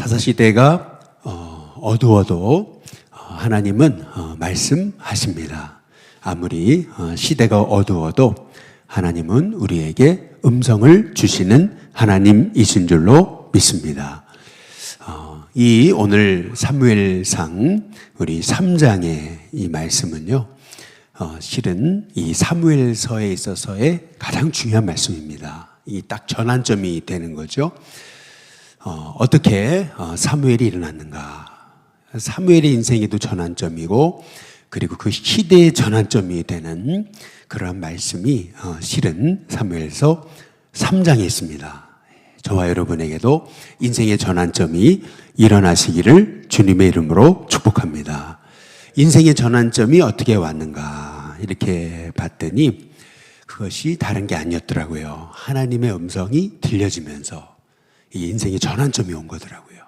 사사시대가 어두워도 하나님은 말씀하십니다. 아무리 시대가 어두워도 하나님은 우리에게 음성을 주시는 하나님이신 줄로 믿습니다. 이 오늘 사무엘상 우리 3장의 이 말씀은요, 실은 이 사무엘서에 있어서의 가장 중요한 말씀입니다. 이 딱 전환점이 되는 거죠. 어떻게 사무엘이 일어났는가? 사무엘의 인생에도 전환점이고, 그리고 그 시대의 전환점이 되는 그러한 말씀이 실은 사무엘서 3장에 있습니다. 저와 여러분에게도 인생의 전환점이 일어나시기를 주님의 이름으로 축복합니다. 인생의 전환점이 어떻게 왔는가 이렇게 봤더니 그것이 다른 게 아니었더라고요. 하나님의 음성이 들려지면서 이 인생의 전환점이 온 거더라고요.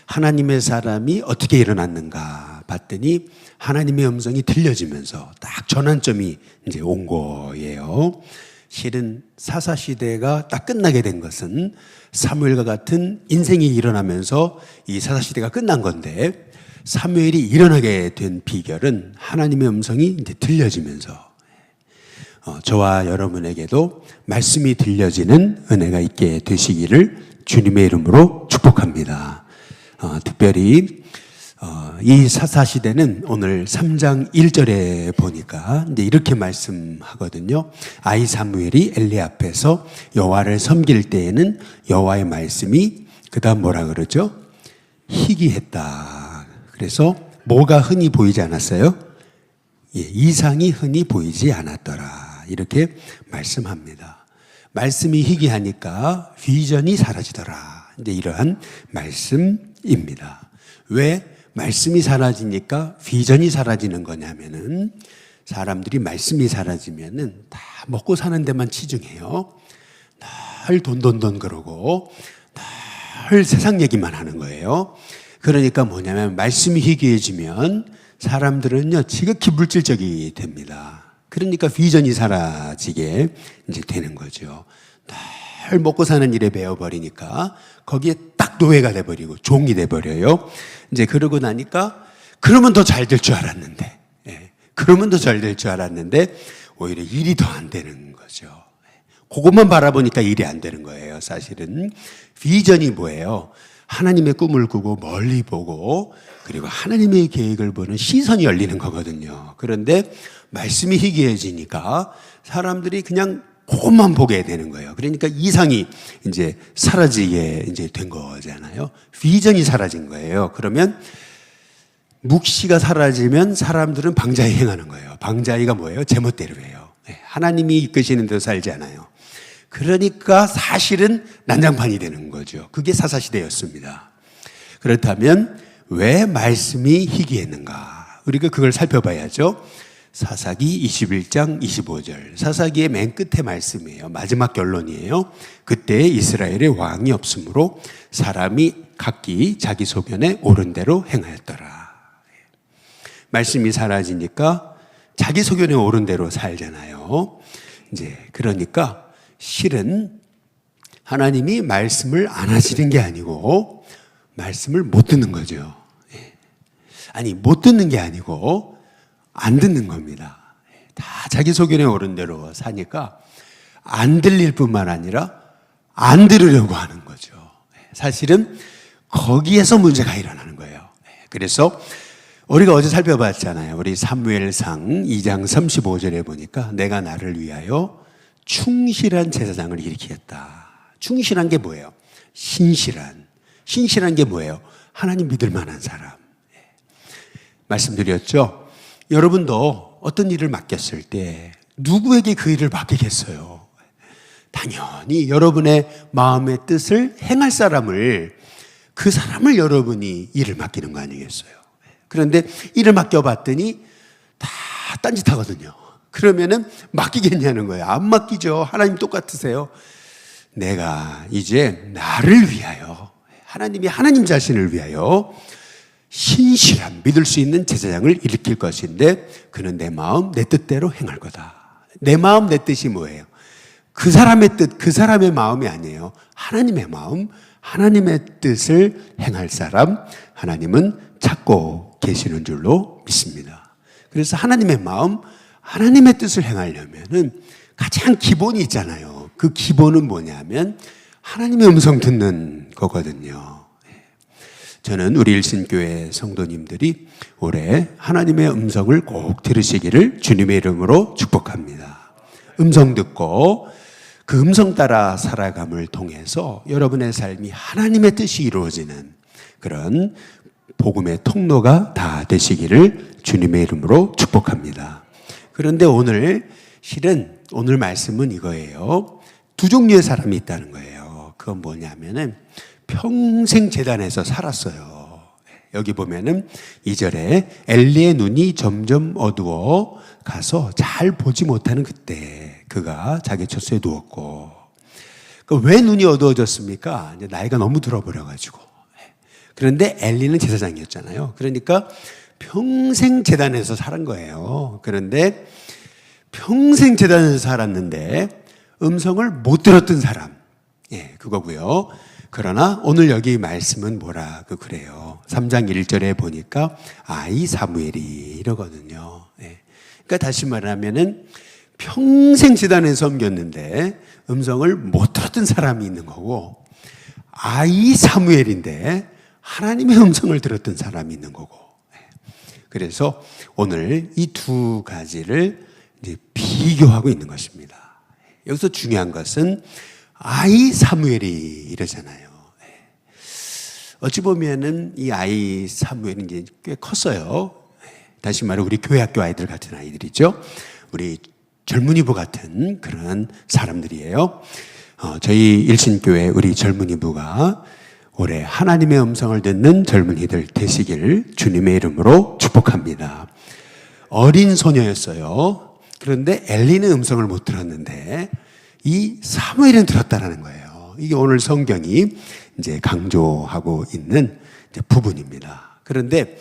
하나님의 사람이 어떻게 일어났는가 봤더니 하나님의 음성이 들려지면서 딱 전환점이 이제 온 거예요. 실은 사사시대가 딱 끝나게 된 것은 사무엘과 같은 인생이 일어나면서 이 사사시대가 끝난 건데, 사무엘이 일어나게 된 비결은 하나님의 음성이 이제 들려지면서 저와 여러분에게도 말씀이 들려지는 은혜가 있게 되시기를 주님의 이름으로 축복합니다. 특별히 이 사사시대는 오늘 3장 1절에 보니까 이제 이렇게 말씀하거든요. 아이 사무엘이 엘리 앞에서 여호와를 섬길 때에는 여호와의 말씀이 그다음 뭐라 그러죠? 희귀했다. 그래서 뭐가 흔히 보이지 않았어요? 이상이 흔히 보이지 않았더라. 이렇게 말씀합니다. 말씀이 희귀하니까 비전이 사라지더라. 이제 이러한 말씀입니다. 왜 말씀이 사라지니까 비전이 사라지는 거냐면은, 사람들이 말씀이 사라지면은 다 먹고 사는 데만 치중해요. 늘 돈 그러고 늘 세상 얘기만 하는 거예요. 그러니까 뭐냐면 말씀이 희귀해지면 사람들은요 지극히 물질적이 됩니다. 그러니까 비전이 사라지게 이제 되는 거죠. 늘 먹고 사는 일에 배워버리니까 거기에 딱 노예가 돼버리고 종이 돼버려요. 이제 그러고 나니까 그러면 더 잘 될 줄 알았는데, 그러면 더 잘 될 줄 알았는데 오히려 일이 더 안 되는 거죠. 그것만 바라보니까 일이 안 되는 거예요. 사실은 비전이 뭐예요? 하나님의 꿈을 꾸고 멀리 보고, 그리고 하나님의 계획을 보는 시선이 열리는 거거든요. 그런데 말씀이 희귀해지니까 사람들이 그냥 그것만 보게 되는 거예요. 그러니까 이상이 이제 사라지게 이제 된 거잖아요. 비전이 사라진 거예요. 그러면 묵시가 사라지면 사람들은 방자히 행하는 거예요. 방자히가 뭐예요? 제멋대로 해요. 하나님이 이끄시는 대로 살지 않아요. 그러니까 사실은 난장판이 되는 거죠. 그게 사사시대였습니다. 그렇다면 왜 말씀이 희귀했는가? 우리가 그걸 살펴봐야죠. 사사기 21장 25절. 사사기의 맨 끝에 말씀이에요. 마지막 결론이에요. 그때 이스라엘에 왕이 없으므로 사람이 각기 자기 소견에 옳은 대로 행하였더라. 말씀이 사라지니까 자기 소견에 옳은 대로 살잖아요. 이제 그러니까 실은 하나님이 말씀을 안 하시는 게 아니고 말씀을 못 듣는 거죠. 아니, 못 듣는 게 아니고 안 듣는 겁니다. 다 자기 소견에 옳은 대로 사니까 안 들릴 뿐만 아니라 안 들으려고 하는 거죠. 사실은 거기에서 문제가 일어나는 거예요. 그래서 우리가 어제 살펴봤잖아요. 우리 사무엘상 2장 35절에 보니까 내가 나를 위하여 충실한 제사장을 일으키겠다. 충실한 게 뭐예요? 신실한 게 뭐예요? 하나님 믿을 만한 사람. 말씀드렸죠? 여러분도 어떤 일을 맡겼을 때 누구에게 그 일을 맡기겠어요? 당연히 여러분의 마음의 뜻을 행할 사람을, 그 사람을 여러분이 일을 맡기는 거 아니겠어요? 그런데 일을 맡겨봤더니 다 딴짓하거든요. 그러면은 맡기겠냐는 거예요. 안 맡기죠. 하나님 똑같으세요. 내가 이제 나를 위하여, 하나님이 하나님 자신을 위하여 신실한 믿을 수 있는 제사장을 일으킬 것인데 그는 내 마음 내 뜻대로 행할 거다. 내 마음 내 뜻이 뭐예요? 그 사람의 뜻, 그 사람의 마음이 아니에요. 하나님의 마음, 하나님의 뜻을 행할 사람, 하나님은 찾고 계시는 줄로 믿습니다. 그래서 하나님의 마음, 하나님의 뜻을 행하려면은 가장 기본이 있잖아요. 그 기본은 뭐냐면 하나님의 음성 듣는 거거든요. 저는 우리 일신교회 성도님들이 올해 하나님의 음성을 꼭 들으시기를 주님의 이름으로 축복합니다. 음성 듣고 그 음성 따라 살아감을 통해서 여러분의 삶이 하나님의 뜻이 이루어지는 그런 복음의 통로가 다 되시기를 주님의 이름으로 축복합니다. 그런데 실은 오늘 말씀은 이거예요. 두 종류의 사람이 있다는 거예요. 그건 뭐냐면은 평생 제단에서 살았어요. 여기 보면은 2절에 엘리의 눈이 점점 어두워 가서 잘 보지 못하는 그때 그가 자기 처소에 누웠고. 왜 눈이 어두워졌습니까? 이제 나이가 너무 들어버려가지고. 그런데 엘리는 제사장이었잖아요. 그러니까 평생 제단에서 살은 거예요. 그런데 평생 제단에서 살았는데 음성을 못 들었던 사람. 그거고요. 그러나 오늘 여기 말씀은 뭐라고 그래요. 3장 1절에 보니까 아이 사무엘이 이러거든요. 그러니까 다시 말하면은 평생 제단에서 섬겼는데 음성을 못 들었던 사람이 있는 거고, 아이 사무엘인데 하나님의 음성을 들었던 사람이 있는 거고. 그래서 오늘 이 두 가지를 이제 비교하고 있는 것입니다. 여기서 중요한 것은 아이 사무엘이 이러잖아요. 어찌 보면은 이 아이 사무엘이 이제 꽤 컸어요. 다시 말해 우리 교회 학교 아이들 같은 아이들이죠. 우리 젊은이부 같은 그런 사람들이에요. 저희 일신교회 우리 젊은이부가 올해 하나님의 음성을 듣는 젊은이들 되시길 주님의 이름으로 축복합니다. 어린 소녀였어요. 그런데 엘리는 음성을 못 들었는데 이 사무엘은 들었다라는 거예요. 이게 오늘 성경이 이제 강조하고 있는 이제 부분입니다. 그런데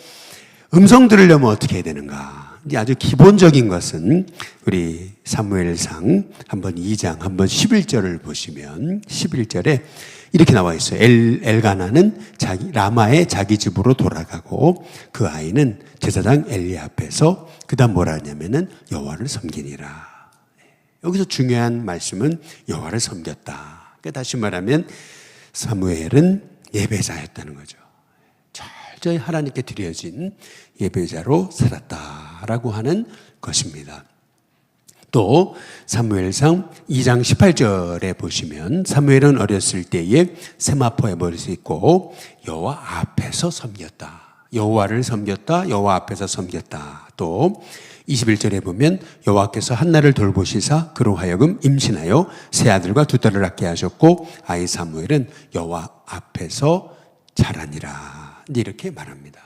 음성 들으려면 어떻게 해야 되는가? 이제 아주 기본적인 것은 우리 사무엘상 한번 2장 한번 11절을 보시면 11절에 이렇게 나와 있어요. 엘가나는 라마의 자기 집으로 돌아가고 그 아이는 제사장 엘리 앞에서 그다음 뭐라 하냐면은 여호와를 섬기니라. 여기서 중요한 말씀은 여호와를 섬겼다. 그러니까 다시 말하면 사무엘은 예배자였다는 거죠. 철저히 하나님께 드려진 예배자로 살았다라고 하는 것입니다. 또 사무엘상 2장 18절에 보시면 사무엘은 어렸을 때에 세마포에 머리를 있고 여호와 앞에서 섬겼다. 여호와를 섬겼다. 여호와 앞에서 섬겼다. 또 21절에 보면 여호와께서 한나를 돌보시사 그로 하여금 임신하여 세 아들과 두 딸을 낳게 하셨고 아이 사무엘은 여호와 앞에서 자라니라. 이렇게 말합니다.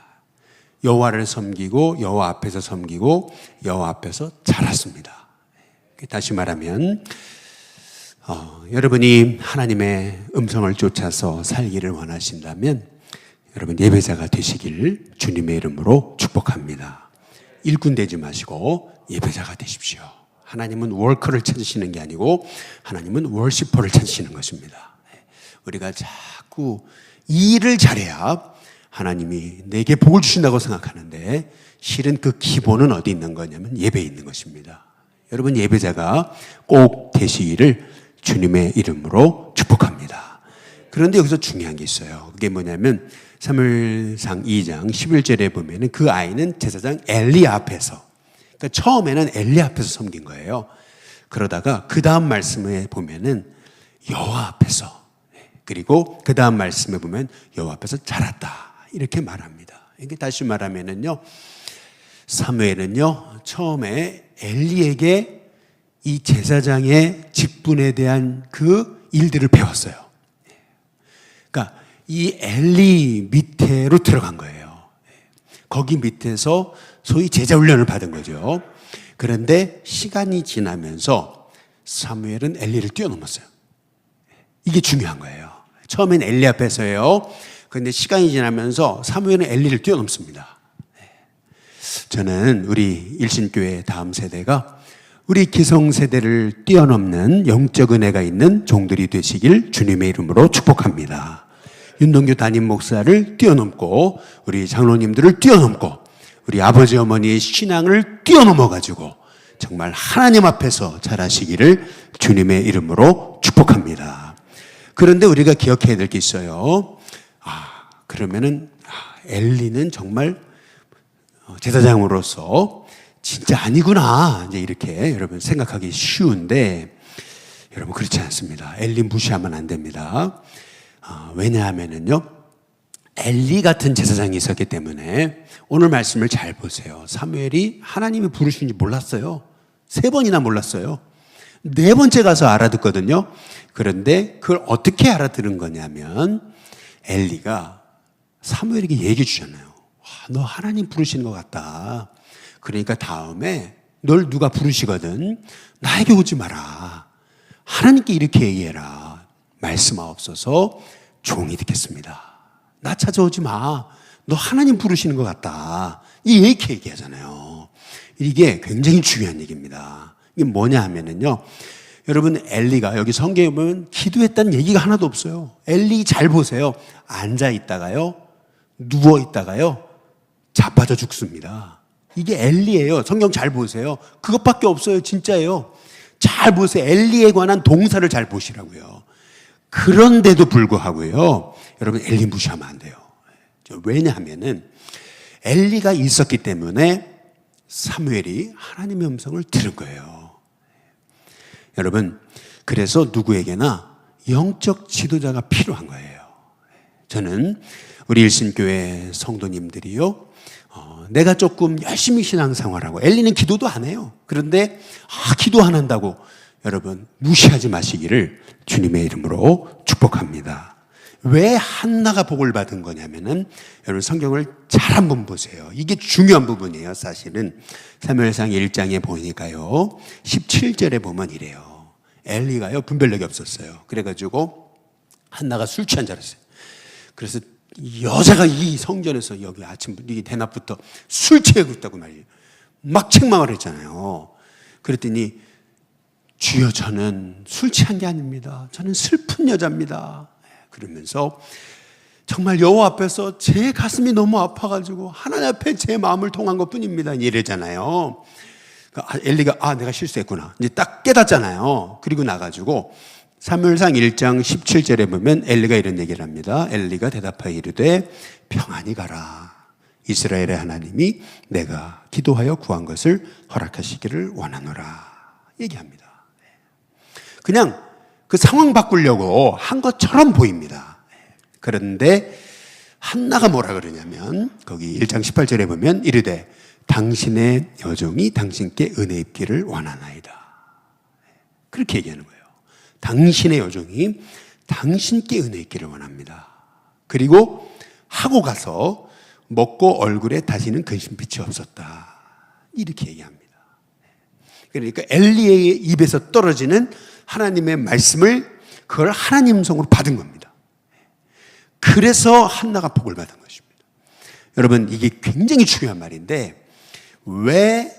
여호와를 섬기고 여호와 앞에서 섬기고 여호와 앞에서 자랐습니다. 다시 말하면 여러분이 하나님의 음성을 쫓아서 살기를 원하신다면 여러분 예배자가 되시길 주님의 이름으로 축복합니다. 일꾼 되지 마시고 예배자가 되십시오. 하나님은 워커를 찾으시는 게 아니고 하나님은 월시퍼를 찾으시는 것입니다. 우리가 자꾸 일을 잘해야 하나님이 내게 복을 주신다고 생각하는데 실은 그 기본은 어디 있는 거냐면 예배에 있는 것입니다. 여러분 예배자가 꼭 되시기를 주님의 이름으로 축복합니다. 그런데 여기서 중요한 게 있어요. 그게 뭐냐면 사무엘상 2장 11절에 보면은 그 아이는 제사장 엘리 앞에서, 그러니까 처음에는 엘리 앞에서 섬긴 거예요. 그러다가 그 다음 말씀에 보면은 여호와 앞에서, 그리고 그 다음 말씀에 보면 여호와 앞에서 자랐다 이렇게 말합니다. 이게 다시 말하면은요, 사무엘은요 처음에 엘리에게 이 제사장의 직분에 대한 그 일들을 배웠어요. 그러니까 이 엘리 밑에로 들어간 거예요. 거기 밑에서 소위 제자 훈련을 받은 거죠. 그런데 시간이 지나면서 사무엘은 엘리를 뛰어넘었어요. 이게 중요한 거예요. 처음엔 엘리 앞에서예요. 그런데 시간이 지나면서 사무엘은 엘리를 뛰어넘습니다. 저는 우리 일신교회 다음 세대가 우리 기성세대를 뛰어넘는 영적 은혜가 있는 종들이 되시길 주님의 이름으로 축복합니다. 윤동규 담임 목사를 뛰어넘고 우리 장로님들을 뛰어넘고 우리 아버지 어머니의 신앙을 뛰어넘어가지고 정말 하나님 앞에서 자라시기를 주님의 이름으로 축복합니다. 그런데 우리가 기억해야 될 게 있어요. 그러면은 엘리는 정말 제사장으로서 진짜 아니구나 이제 이렇게 여러분 생각하기 쉬운데 여러분 그렇지 않습니다. 엘리 무시하면 안 됩니다. 왜냐하면은요 엘리 같은 제사장이 있었기 때문에 오늘 말씀을 잘 보세요. 사무엘이 하나님이 부르신지 몰랐어요. 3번이나 몰랐어요. 4번째 가서 알아듣거든요. 그런데 그걸 어떻게 알아들은 거냐면 엘리가 사무엘에게 얘기해 주잖아요. 너 하나님 부르시는 것 같다. 그러니까 다음에 널 누가 부르시거든 나에게 오지 마라. 하나님께 이렇게 얘기해라. 말씀하옵소서 종이 듣겠습니다. 나 찾아오지 마. 너 하나님 부르시는 것 같다. 이렇게 얘기하잖아요. 이게 굉장히 중요한 얘기입니다. 이게 뭐냐 하면은요. 여러분 엘리가 여기 성경에 보면 기도했다는 얘기가 하나도 없어요. 엘리 잘 보세요. 앉아 있다가요. 누워 있다가요. 자빠져 죽습니다. 이게 엘리예요. 성경 잘 보세요. 그것밖에 없어요. 진짜예요. 잘 보세요. 엘리에 관한 동사를 잘 보시라고요. 그런데도 불구하고요. 여러분 엘리 무시하면 안 돼요. 왜냐하면은 엘리가 있었기 때문에 사무엘이 하나님의 음성을 들은 거예요. 여러분 그래서 누구에게나 영적 지도자가 필요한 거예요. 저는 우리 일신교회 성도님들이요. 내가 조금 열심히 신앙생활하고 엘리는 기도도 안 해요. 그런데 기도 안 한다고 여러분 무시하지 마시기를 주님의 이름으로 축복합니다. 왜 한나가 복을 받은 거냐면은 여러분 성경을 잘 한번 보세요. 이게 중요한 부분이에요. 사실은 사무엘상 1장에 보니까요 17절에 보면 이래요. 엘리가요 분별력이 없었어요. 그래가지고 한나가 술 취한 줄 알았어요. 그래서 여자가 이 성전에서 여기 아침 이 대낮부터 술 취하고 있다고 말이에요. 막 책망을 했잖아요. 그랬더니 주여 저는 술 취한 게 아닙니다. 저는 슬픈 여자입니다. 그러면서 정말 여호와 앞에서 제 가슴이 너무 아파가지고 하나님 앞에 제 마음을 통한 것뿐입니다. 이래잖아요. 엘리가 내가 실수했구나. 이제 딱 깨닫잖아요. 그리고 나가지고 사무엘상 1장 17절에 보면 엘리가 이런 얘기를 합니다. 엘리가 대답하여 이르되 평안히 가라. 이스라엘의 하나님이 내가 기도하여 구한 것을 허락하시기를 원하노라. 얘기합니다. 그냥 그 상황 바꾸려고 한 것처럼 보입니다. 그런데 한나가 뭐라 그러냐면 거기 1장 18절에 보면 이르되 당신의 여종이 당신께 은혜 입기를 원하나이다. 그렇게 얘기하는 거예요. 당신의 여종이 당신께 은혜 입기를 원합니다. 그리고 하고 가서 먹고 얼굴에 다시는 근심빛이 없었다. 이렇게 얘기합니다. 그러니까 엘리의 입에서 떨어지는 하나님의 말씀을 그걸 하나님 성으로 받은 겁니다. 그래서 한나가 복을 받은 것입니다. 여러분 이게 굉장히 중요한 말인데 왜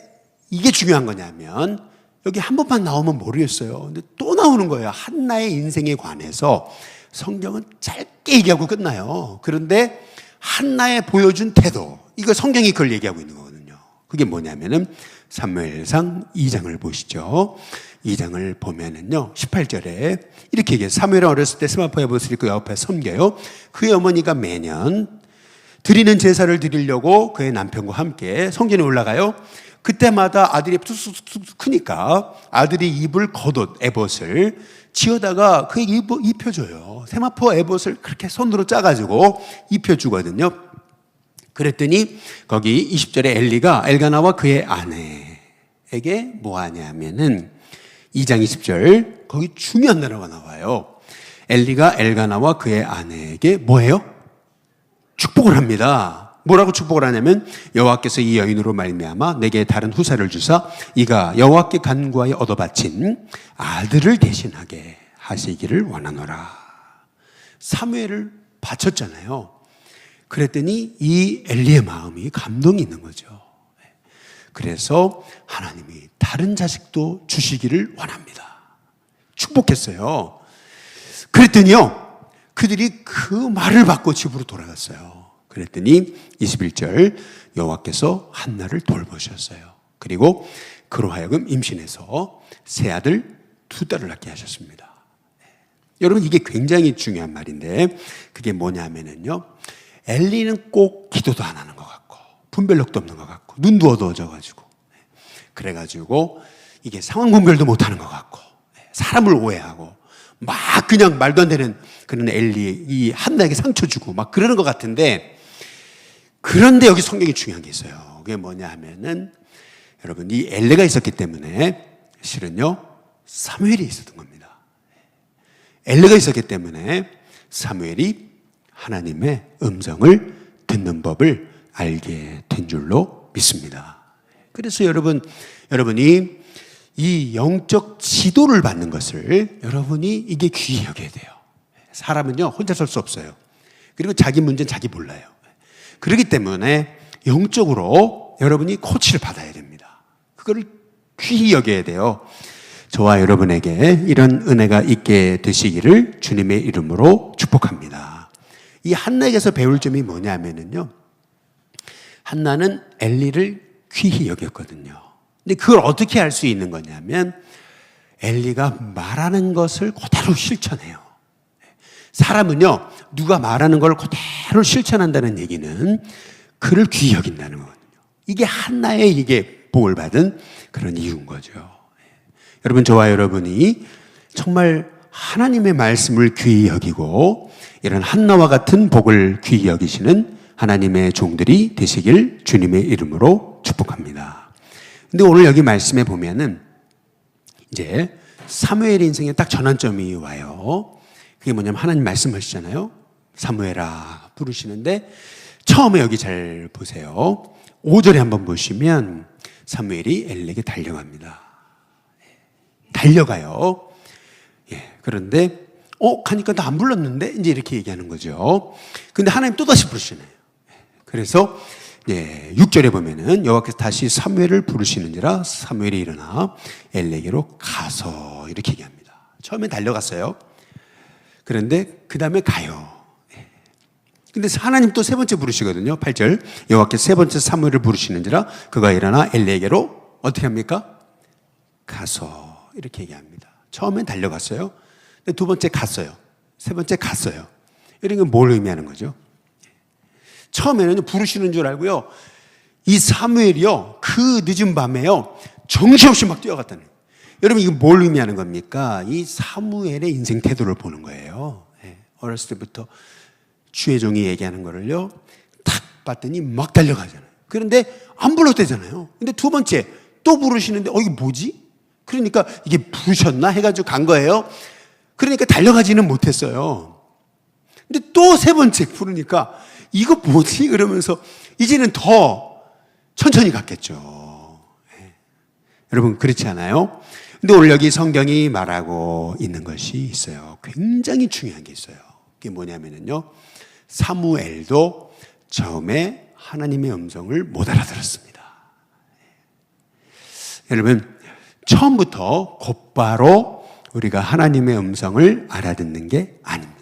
이게 중요한 거냐면 여기 한 번만 나오면 모르겠어요. 근데 또 나오는 거예요. 한나의 인생에 관해서 성경은 짧게 얘기하고 끝나요. 그런데 한나의 보여준 태도 이거 성경이 그걸 얘기하고 있는 거거든요. 그게 뭐냐면은 사무엘상 2장을 보시죠. 2장을 보면은요 18절에 이렇게 얘기해요. 사무엘은 어렸을 때 스마포 에봇을 입고 여호와 앞에 섬겨요. 그의 어머니가 매년 드리는 제사를 드리려고 그의 남편과 함께 성전에 올라가요. 그때마다 아들이 툭툭툭 크니까 아들이 입을 겉옷 에봇을 지어다가 그에게 입혀줘요. 세마포 에봇을 그렇게 손으로 짜가지고 입혀주거든요. 그랬더니 거기 20절에 엘리가 엘가나와 그의 아내에게 뭐 하냐면은 2장 20절 거기 중요한 단어가 나와요. 엘리가 엘가나와 그의 아내에게 뭐해요? 축복을 합니다. 뭐라고 축복을 하냐면 여호와께서 이 여인으로 말미암아 내게 다른 후사를 주사 이가 여호와께 간구하여 얻어 바친 아들을 대신하게 하시기를 원하노라. 사무엘을 바쳤잖아요. 그랬더니 이 엘리의 마음이 감동이 있는 거죠. 그래서 하나님이 다른 자식도 주시기를 원합니다. 축복했어요. 그랬더니요 그들이 그 말을 받고 집으로 돌아갔어요. 그랬더니 21절 여호와께서 한나를 돌보셨어요. 그리고 그로 하여금 임신해서 새 아들 2딸을 낳게 하셨습니다. 여러분 이게 굉장히 중요한 말인데 그게 뭐냐면요. 엘리는 꼭 기도도 안 하는 것 같고 분별력도 없는 것 같고 눈도 어두워져가지고 그래가지고 이게 상황 분별도 못하는 것 같고 사람을 오해하고 막 그냥 말도 안 되는 그런 엘리 이 한나에게 상처 주고 막 그러는 것 같은데 그런데 여기 성경이 중요한 게 있어요. 그게 뭐냐 하면은 여러분 이 엘리가 있었기 때문에 실은요 사무엘이 있었던 겁니다. 엘리가 있었기 때문에 사무엘이 하나님의 음성을 듣는 법을 알게 된 줄로 믿습니다. 그래서 여러분이 이 영적 지도를 받는 것을 여러분이 이게 귀히 여겨야 돼요. 사람은요 혼자 설 수 없어요. 그리고 자기 문제는 자기 몰라요. 그렇기 때문에 영적으로 여러분이 코치를 받아야 됩니다. 그거를 귀히 여겨야 돼요. 저와 여러분에게 이런 은혜가 있게 되시기를 주님의 이름으로 축복합니다. 이 한나에게서 배울 점이 뭐냐면요. 한나는 엘리를 귀히 여겼거든요. 근데 그걸 어떻게 알 수 있는 거냐면 엘리가 말하는 것을 그대로 실천해요. 사람은요 누가 말하는 걸 그대로 실천한다는 얘기는 그를 귀히 여긴다는 거거든요. 이게 한나의 이게 복을 받은 그런 이유인 거죠. 여러분 저와 여러분이 정말 하나님의 말씀을 귀히 여기고 이런 한나와 같은 복을 귀히 여기시는 하나님의 종들이 되시길 주님의 이름으로 축복합니다. 근데 오늘 여기 말씀에 보면은 이제 사무엘의 인생에 딱 전환점이 와요. 그게 뭐냐면 하나님 말씀하시잖아요. 사무엘아 부르시는데 처음에 여기 잘 보세요. 5절에 한번 보시면 사무엘이 엘리에게 달려갑니다. 달려가요. 그런데 가니까 나 안 불렀는데 이제 이렇게 얘기하는 거죠. 근데 하나님 또다시 부르시네요. 그래서 6절에 보면은 여호와께서 다시 사무엘을 부르시는지라 사무엘이 일어나 엘리에게로 가서 이렇게 얘기합니다. 처음에 달려갔어요. 그런데 그 다음에 가요. 근데 하나님 또 세 번째 부르시거든요. 8절 여호와께서 세 번째 사무엘을 부르시는지라 그가 일어나 엘리에게로 어떻게 합니까? 가서 이렇게 얘기합니다. 처음엔 달려갔어요. 근데 두 번째 갔어요. 세 번째 갔어요. 이런 건 뭘 의미하는 거죠? 처음에는 부르시는 줄 알고요. 이 사무엘이요. 그 늦은 밤에요. 정신없이 막 뛰어갔다는 거예요. 여러분 이거 뭘 의미하는 겁니까? 이 사무엘의 인생 태도를 보는 거예요. 어렸을 때부터 주의 종이 얘기하는 거를요. 탁 봤더니 막 달려가잖아요. 그런데 안 불렀대잖아요. 근데 두 번째 또 부르시는데 이게 뭐지? 그러니까 이게 부르셨나 해가지고 간 거예요. 그러니까 달려가지는 못했어요. 근데 또 세 번째 부르니까 이거 뭐지? 그러면서 이제는 더 천천히 갔겠죠. 여러분 그렇지 않아요? 근데 오늘 여기 성경이 말하고 있는 것이 있어요. 굉장히 중요한 게 있어요. 그게 뭐냐면요. 사무엘도 처음에 하나님의 음성을 못 알아들었습니다. 여러분 처음부터 곧바로 우리가 하나님의 음성을 알아듣는 게 아닙니다.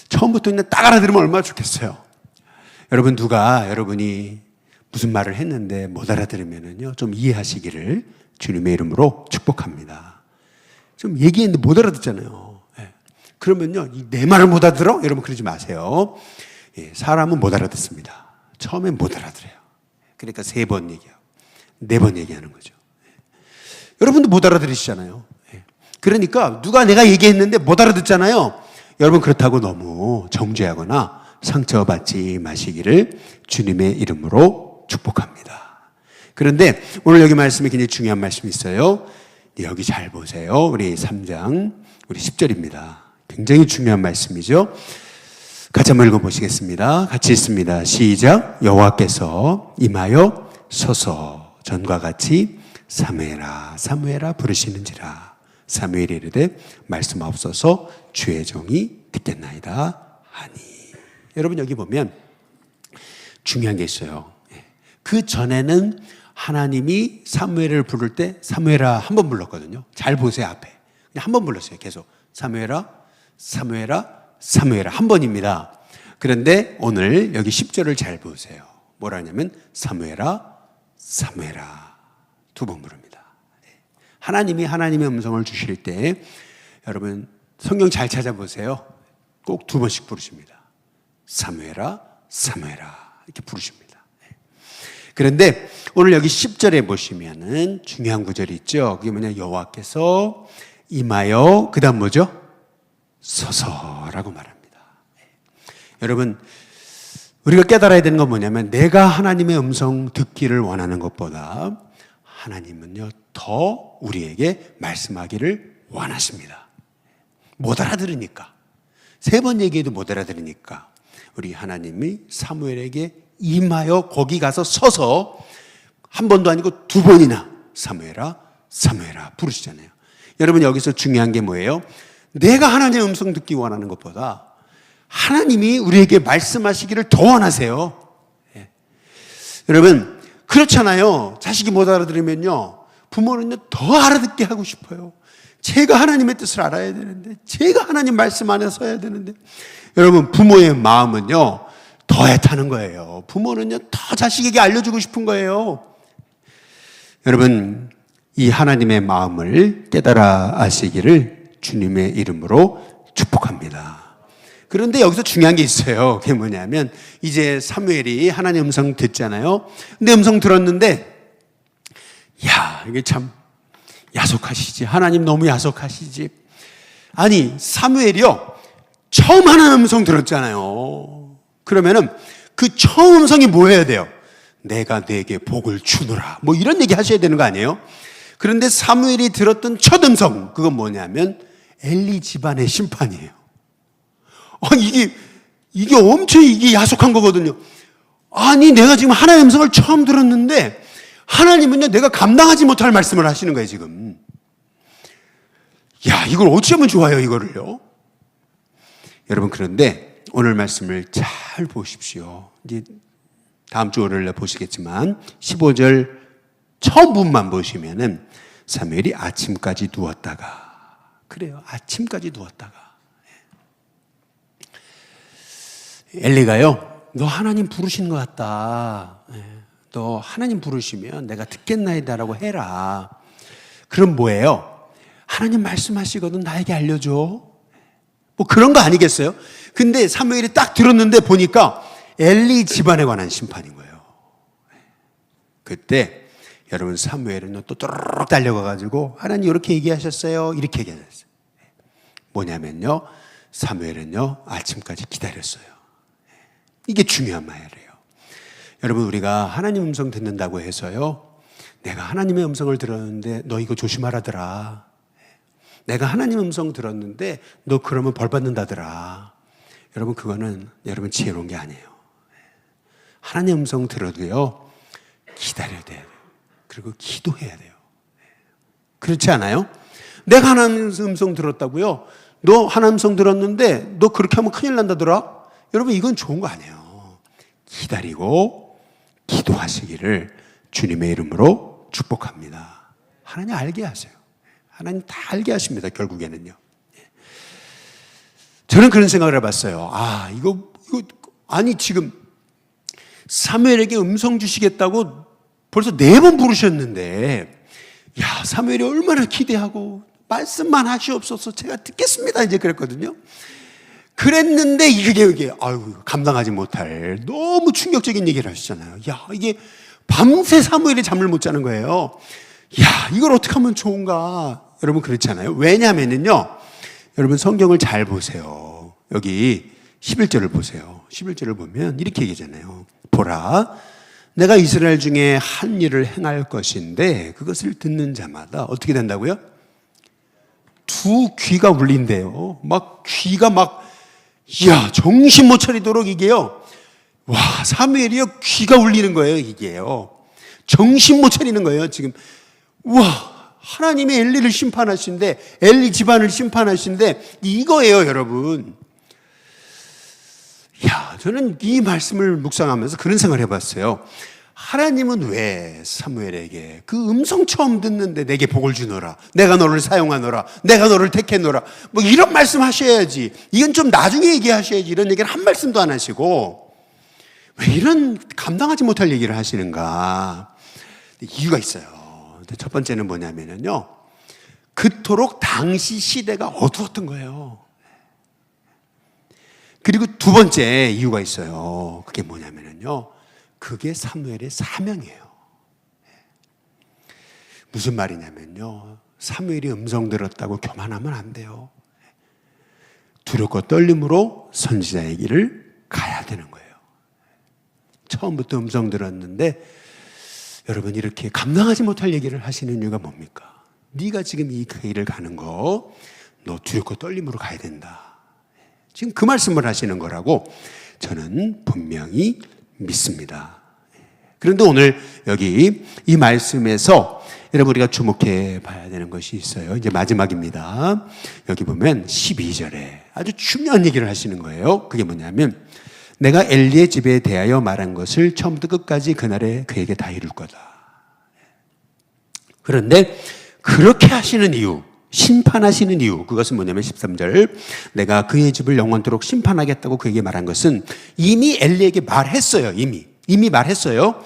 처음부터 그냥 딱 알아들으면 얼마나 좋겠어요. 여러분 여러분이 무슨 말을 했는데 못 알아들으면요 좀 이해하시기를 주님의 이름으로 축복합니다. 좀 얘기했는데 못 알아듣잖아요. 그러면요 내 말을 못 알아들어? 여러분 그러지 마세요. 사람은 못 알아듣습니다. 처음엔 못 알아들어요. 그러니까 3번 얘기하고 4번 얘기하는 거죠. 여러분도 못 알아들으시잖아요. 그러니까 누가 내가 얘기했는데 못 알아듣잖아요. 여러분 그렇다고 너무 정죄하거나 상처받지 마시기를 주님의 이름으로 축복합니다. 그런데 오늘 여기 말씀이 굉장히 중요한 말씀이 있어요. 여기 잘 보세요. 우리 3장 우리 10절입니다. 굉장히 중요한 말씀이죠. 같이 한번 읽어보시겠습니다. 같이 읽습니다. 시작. 여호와께서 임하여 서서 전과 같이 사무엘아 사무엘아 부르시는지라 사무엘이 이르되 말씀하옵소서 주의 종이 듣겠나이다 하니. 여러분 여기 보면 중요한 게 있어요. 그 전에는 하나님이 사무엘을 부를 때 사무엘아 한 번 불렀거든요. 잘 보세요 앞에. 그냥 한 번 불렀어요. 계속 사무엘아 사무엘아, 사무엘아 한 번입니다. 그런데 오늘 여기 10절을 잘 보세요. 뭐라 하냐면 사무엘아, 사무엘아 두 번 부릅니다. 하나님이 하나님의 음성을 주실 때 여러분 성경 잘 찾아보세요. 꼭 두 번씩 부르십니다. 사무엘아, 사무엘아 이렇게 부르십니다. 그런데 오늘 여기 10절에 보시면은 중요한 구절이 있죠. 그게 뭐냐, 여호와께서 임하여 그 다음 뭐죠? 서서라고 말합니다. 여러분 우리가 깨달아야 되는 건 뭐냐면 내가 하나님의 음성 듣기를 원하는 것보다 하나님은요 더 우리에게 말씀하기를 원하십니다. 못 알아들으니까, 세 번 얘기해도 못 알아들으니까 우리 하나님이 사무엘에게 임하여 거기 가서 서서 한 번도 아니고 두 번이나 사무엘아, 사무엘아 부르시잖아요. 여러분 여기서 중요한 게 뭐예요? 내가 하나님의 음성 듣기 원하는 것보다 하나님이 우리에게 말씀하시기를 더 원하세요. 예. 여러분 그렇잖아요. 자식이 못 알아들으면요 부모는요 더 알아듣게 하고 싶어요. 제가 하나님의 뜻을 알아야 되는데, 제가 하나님 말씀 안에 서야 되는데, 여러분 부모의 마음은요 더 애타는 거예요. 부모는요 더 자식에게 알려주고 싶은 거예요. 여러분 이 하나님의 마음을 깨달아 아시기를 주님의 이름으로 축복합니다. 그런데 여기서 중요한 게 있어요. 그게 뭐냐면 이제 사무엘이 하나님 음성 듣잖아요. 근데 음성 들었는데 야 이게 참 야속하시지, 하나님 너무 야속하시지. 아니 사무엘이요 처음 하나님 음성 들었잖아요. 그러면은 그 처음 음성이 뭐 해야 돼요? 내가 내게 복을 주노라 뭐 이런 얘기 하셔야 되는 거 아니에요? 그런데 사무엘이 들었던 첫 음성 그건 뭐냐면 엘리 집안의 심판이에요. 이게 엄청 이게 야속한 거거든요. 아니 내가 지금 하나님의 음성을 처음 들었는데 하나님은요 내가 감당하지 못할 말씀을 하시는 거예요 지금. 야 이걸 어찌하면 좋아요 이거를요. 여러분 그런데 오늘 말씀을 잘 보십시오. 이제 다음 주 월요일에 보시겠지만 15절 처음 부분만 보시면은 사무엘이 아침까지 누웠다가, 그래요 아침까지 누웠다가 엘리가요 너 하나님 부르신 것 같다, 너 하나님 부르시면 내가 듣겠나이다라고 해라. 그럼 뭐예요? 하나님 말씀하시거든 나에게 알려줘 뭐 그런 거 아니겠어요? 근데 사무엘이 딱 들었는데 보니까 엘리 집안에 관한 심판인 거예요. 그때 여러분 사무엘은 또 또르륵 달려가가지고 하나님 이렇게 얘기하셨어요 이렇게 얘기하셨어요. 뭐냐면요 사무엘은요 아침까지 기다렸어요. 이게 중요한 말이에요. 여러분 우리가 하나님 음성 듣는다고 해서요 내가 하나님의 음성을 들었는데 너 이거 조심하라더라, 내가 하나님 음성 들었는데 너 그러면 벌 받는다더라, 여러분 그거는 여러분 지혜로운 게 아니에요. 하나님 음성 들어도요 기다려야 돼요. 그리고 기도해야 돼요. 그렇지 않아요? 내가 하나님 음성 들었다고요 너 하나님 음성 들었는데 너 그렇게 하면 큰일 난다더라, 여러분 이건 좋은 거 아니에요. 기다리고 기도하시기를 주님의 이름으로 축복합니다. 하나님 알게 하세요. 하나님 다 알게 하십니다. 결국에는요. 저는 그런 생각을 해봤어요. 이거 아니 지금 사무엘에게 음성 주시겠다고 벌써 4번 부르셨는데 야 사무엘이 얼마나 기대하고 말씀만 하시옵소서 제가 듣겠습니다 이제 그랬거든요. 그랬는데 이게 감당하지 못할 너무 충격적인 얘기를 하시잖아요. 야 이게 밤새 사무엘이 잠을 못 자는 거예요. 야 이걸 어떻게 하면 좋은가. 여러분 그렇지 않아요? 왜냐하면요 여러분 성경을 잘 보세요. 여기 11절을 보세요. 11절을 보면 이렇게 얘기하잖아요. 보라 내가 이스라엘 중에 한 일을 행할 것인데 그것을 듣는 자마다 어떻게 된다고요? 두 귀가 울린대요. 막 귀가 정신 못 차리도록 이게요. 와 사무엘이요 귀가 울리는 거예요 이게요. 정신 못 차리는 거예요 지금. 와 하나님이 엘리를 심판하신데 엘리 집안을 심판하신데 이거예요 여러분. 야 저는 이 말씀을 묵상하면서 그런 생각을 해봤어요. 하나님은 왜 사무엘에게 그 음성 처음 듣는데 내게 복을 주노라, 내가 너를 사용하노라, 내가 너를 택했노라, 뭐 이런 말씀 하셔야지, 이건 좀 나중에 얘기하셔야지, 이런 얘기를 한 말씀도 안 하시고 왜 이런 감당하지 못할 얘기를 하시는가? 이유가 있어요. 첫 번째는 뭐냐면요, 그토록 당시 시대가 어두웠던 거예요. 그리고 두 번째 이유가 있어요. 그게 뭐냐면요, 그게 사무엘의 사명이에요. 무슨 말이냐면요, 사무엘이 음성 들었다고 교만하면 안 돼요. 두렵고 떨림으로 선지자의 길을 가야 되는 거예요. 처음부터 음성 들었는데 여러분, 이렇게 감당하지 못할 얘기를 하시는 이유가 뭡니까? 네가 지금 이 길을 가는 거, 너 두렵고 떨림으로 가야 된다. 지금 그 말씀을 하시는 거라고 저는 분명히 믿습니다. 그런데 오늘 여기 이 말씀에서 여러분 우리가 주목해 봐야 되는 것이 있어요. 이제 마지막입니다. 여기 보면 12절에 아주 중요한 얘기를 하시는 거예요. 그게 뭐냐면, 내가 엘리의 집에 대하여 말한 것을 처음부터 끝까지 그날에 그에게 다 이룰 거다. 그런데 그렇게 하시는 이유, 심판하시는 이유, 그것은 뭐냐면 13절, 내가 그의 집을 영원토록 심판하겠다고 그에게 말한 것은 이미 엘리에게 말했어요. 이미 말했어요.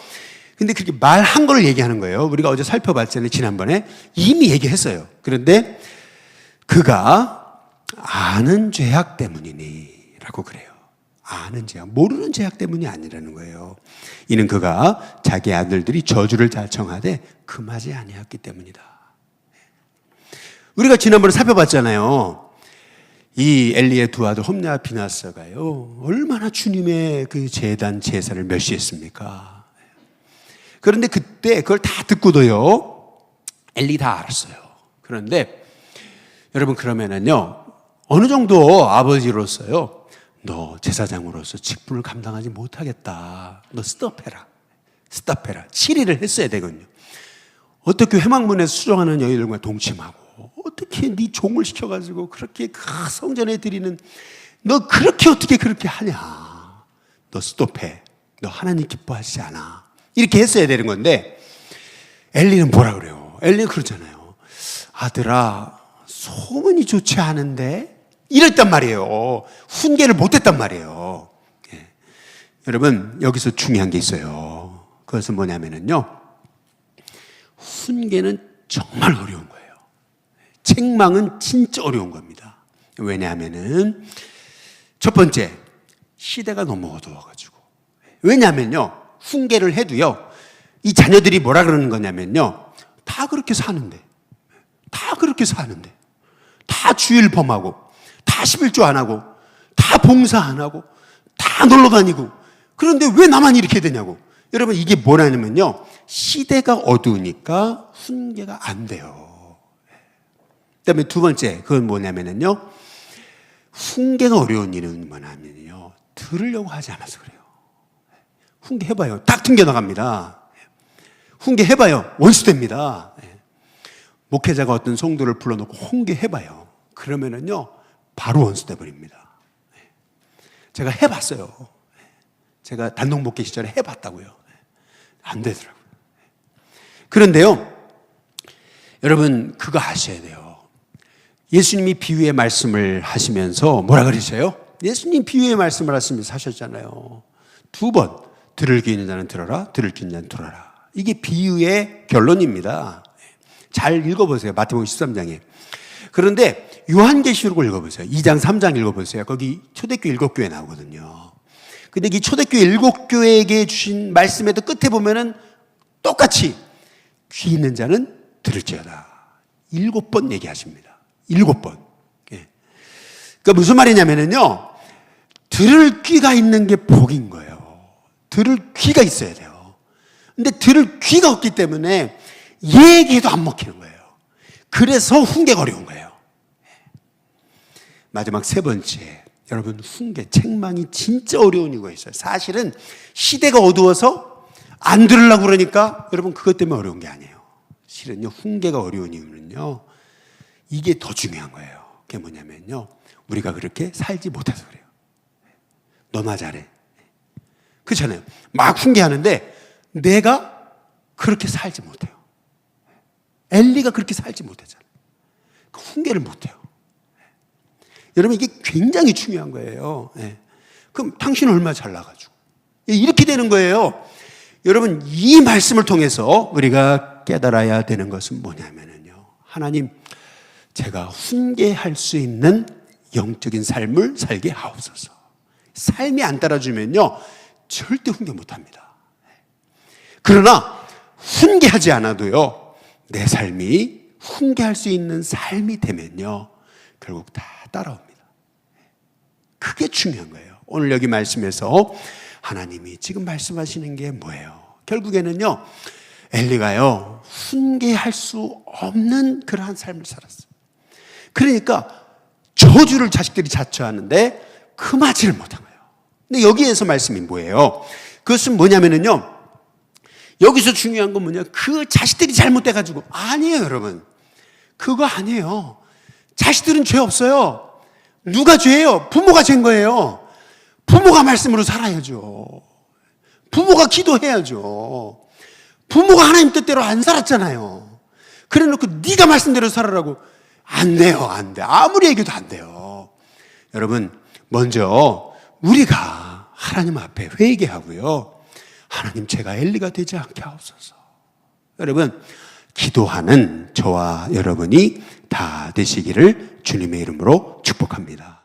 근데 그렇게 말한 걸 얘기하는 거예요. 우리가 어제 살펴봤잖아요. 지난번에 이미 얘기했어요. 그런데 그가 아는 죄악 때문이니 라고 그래요. 아는 죄악, 모르는 죄악 때문이 아니라는 거예요. 이는 그가 자기 아들들이 저주를 자청하되 금하지 아니었기 때문이다. 우리가 지난번에 살펴봤잖아요. 이 엘리의 두 아들 홈냐와 비나스가요, 얼마나 주님의 그 제단 제사를 멸시했습니까? 그런데 그때 그걸 다 듣고도요, 엘리 다 알았어요. 그런데 여러분, 그러면은요, 어느 정도 아버지로서요, 너 제사장으로서 직분을 감당하지 못하겠다, 너 스톱해라. 7일을 했어야 되거든요. 어떻게 회막문에서 수정하는 여인들과 동침하고, 어떻게 네 종을 시켜가지고 그렇게 그 성전에 드리는, 너 그렇게 어떻게 그렇게 하냐, 너 스톱해, 너 하나님 기뻐하시지 않아, 이렇게 했어야 되는 건데, 엘리는 뭐라 그래요? 엘리는 그러잖아요. 아들아, 소문이 좋지 않은데? 이랬단 말이에요. 훈계를 못했단 말이에요. 예. 여러분, 여기서 중요한 게 있어요. 그것은 뭐냐면요, 훈계는 정말 어려운 거예요. 책망은 진짜 어려운 겁니다. 왜냐하면은 첫 번째, 시대가 너무 어두워가지고. 왜냐하면요, 훈계를 해도요, 이 자녀들이 뭐라 그러는 거냐면요, 다 그렇게 사는데, 다 주일 범하고, 다 11조 안 하고, 다 봉사 안 하고, 다 놀러 다니고, 그런데 왜 나만 이렇게 되냐고. 여러분, 이게 뭐라냐면요, 시대가 어두우니까 훈계가 안 돼요. 그 다음에 두 번째, 그건 뭐냐면요, 훈계가 어려운 이유는 뭐냐면요, 들으려고 하지 않아서 그래요. 훈계해봐요, 딱 튕겨나갑니다. 훈계해봐요, 원수됩니다. 목회자가 어떤 성도를 불러놓고 훈계해봐요. 그러면은요, 바로 원수돼 버립니다. 제가 해봤어요. 제가 단독목회 시절에 해봤다고요. 안 되더라고요. 그런데요, 여러분, 그거 아셔야 돼요. 예수님이 비유의 말씀을 하시면서 뭐라 그러세요? 예수님 비유의 말씀을 하시면서 하셨잖아요. 2번, 들을 귀 있는 자는 들어라, 들을 귀 있는 자는 들어라. 이게 비유의 결론입니다. 잘 읽어보세요. 마태복음 13장에. 그런데 요한계시록을 읽어보세요. 2장, 3장 읽어보세요. 거기 초대교회 7교회 나오거든요. 근데 이 초대교회 7교회에게 주신 말씀에도 끝에 보면은 똑같이 귀 있는 자는 들을지어다. 7번 얘기하십니다. 7번. 예. 그러니까 무슨 말이냐면요, 들을 귀가 있는 게 복인 거예요. 들을 귀가 있어야 돼요. 근데 들을 귀가 없기 때문에 얘기도 안 먹히는 거예요. 그래서 훈계가 어려운 거예요. 마지막 세 번째, 여러분, 훈계, 책망이 진짜 어려운 이유가 있어요. 사실은 시대가 어두워서 안 들으려고 그러니까 여러분, 그것 때문에 어려운 게 아니에요. 실은요, 훈계가 어려운 이유는요, 이게 더 중요한 거예요. 그게 뭐냐면요, 우리가 그렇게 살지 못해서 그래요. 너나 잘해. 그렇잖아요. 막 훈계하는데 내가 그렇게 살지 못해요. 엘리가 그렇게 살지 못했잖아요. 훈계를 못해요. 여러분, 이게 굉장히 중요한 거예요. 그럼 당신은 얼마나 잘나가지고. 이렇게 되는 거예요. 여러분, 이 말씀을 통해서 우리가 깨달아야 되는 것은 뭐냐면요. 하나님, 제가 훈계할 수 있는 영적인 삶을 살게 하옵소서. 삶이 안 따라주면요, 절대 훈계 못 합니다. 그러나, 훈계하지 않아도요, 내 삶이 훈계할 수 있는 삶이 되면요, 결국 다 따라옵니다. 그게 중요한 거예요. 오늘 여기 말씀에서 하나님이 지금 말씀하시는 게 뭐예요? 결국에는요, 엘리가요, 훈계할 수 없는 그러한 삶을 살았어요. 그러니까 저주를 자식들이 자처하는데 금하지를 못한 거예요. 근데 여기에서 말씀이 뭐예요? 그것은 뭐냐면요, 여기서 중요한 건 뭐냐? 그 자식들이 잘못돼가지고. 아니에요, 여러분. 그거 아니에요. 자식들은 죄 없어요. 누가 죄예요? 부모가 죄인 거예요. 부모가 말씀으로 살아야죠. 부모가 기도해야죠. 부모가 하나님 뜻대로 안 살았잖아요. 그래 놓고 네가 말씀대로 살아라고. 안 돼요, 안 돼. 아무리 얘기해도 안 돼요. 여러분, 먼저 우리가 하나님 앞에 회개하고요. 하나님, 제가 엘리가 되지 않게 하옵소서. 여러분, 기도하는 저와 여러분이 다 되시기를 주님의 이름으로 축복합니다.